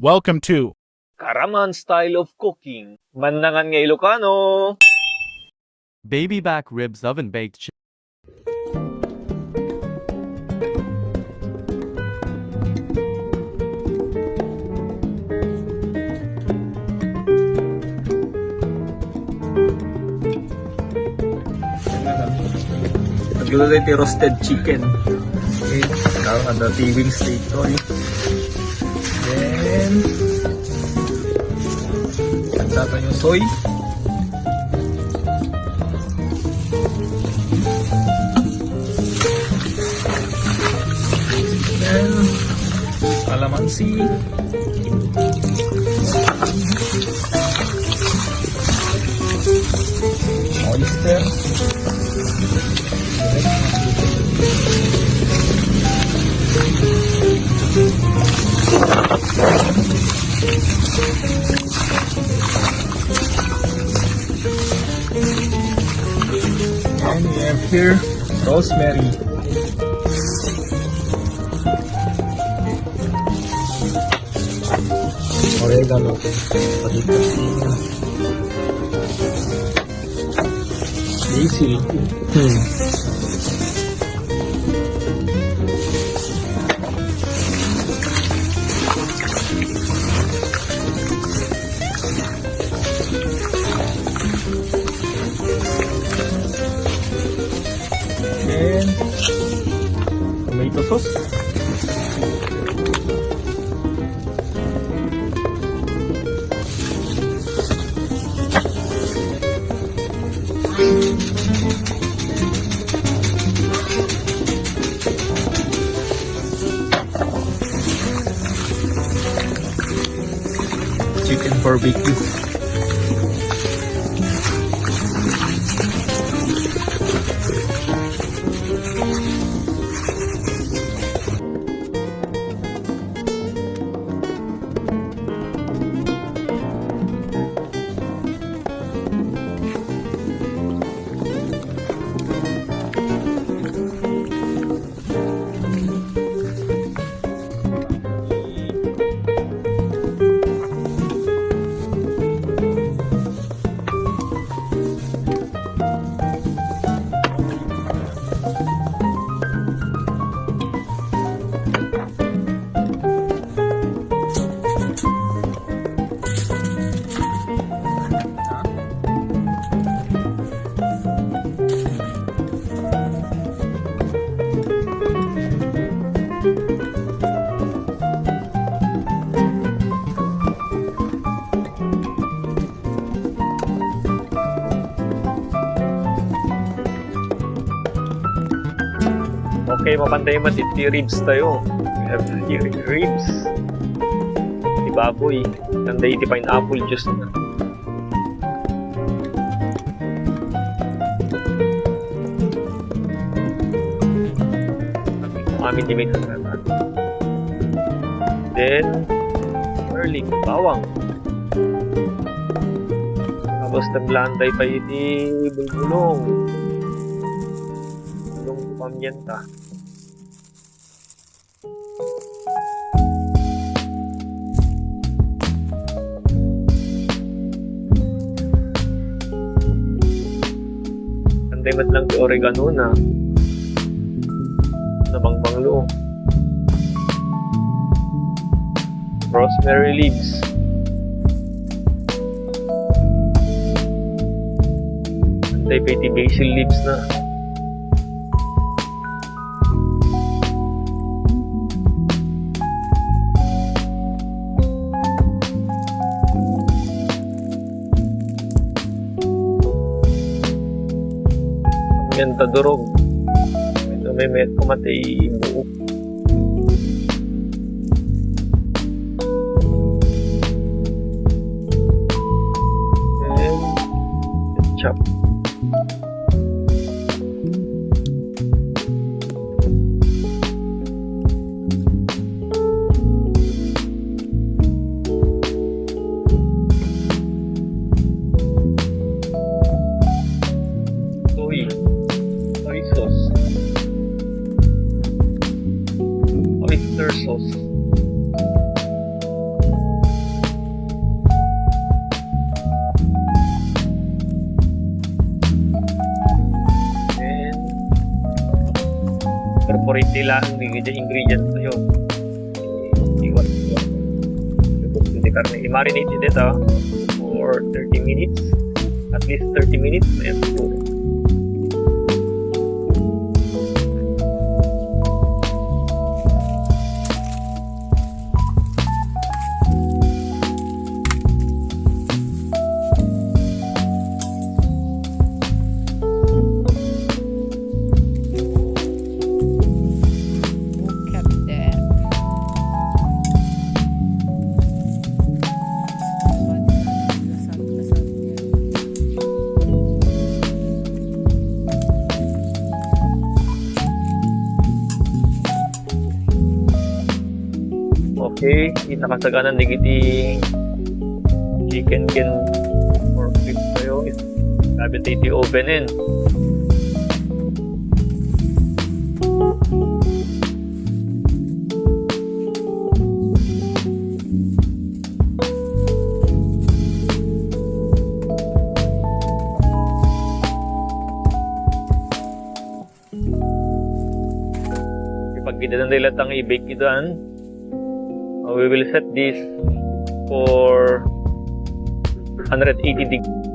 Welcome to Ka-Raman style of cooking. Mannangan nga Ilocano. Babybackribs oven-baked chicken. Aglutotayo roasted chicken. Okay, now ada wing steak toy. Then natin yung soy. Then calamansi. Oyster. And we have here rosemary. Oregano. Basil. And tomato sauce. Chicken barbecue. Okay, mapantay man iti ribs tayo. We have here ribs. Iti baboy. Tanda iti pineapple juice na. Amin di may kasama. Then, garlic, bawang. Tapos naglanday pa iti bulbulong. Bulong pamyenta. Anday lang ti oregano na nabangbanglo. Rosemary leaves. Anday pa iti basil leaves na. Menta durog. Ito may met kumatay buo. And chop. Soy sauce. Oyster sauce. favorite nila ang ingredients na yun. Iwan. Hindi karne. I-marinate din ito for 30 minutes. At least 30 minutes. Ayan, siguro. Look at that. Lasag-lasag niya. Okay, itakasaganan digiti chicken ken or beef tayo is kabit iti ovenin. Pag gidan nila tang i-bake idan, we will set this for 180 degrees.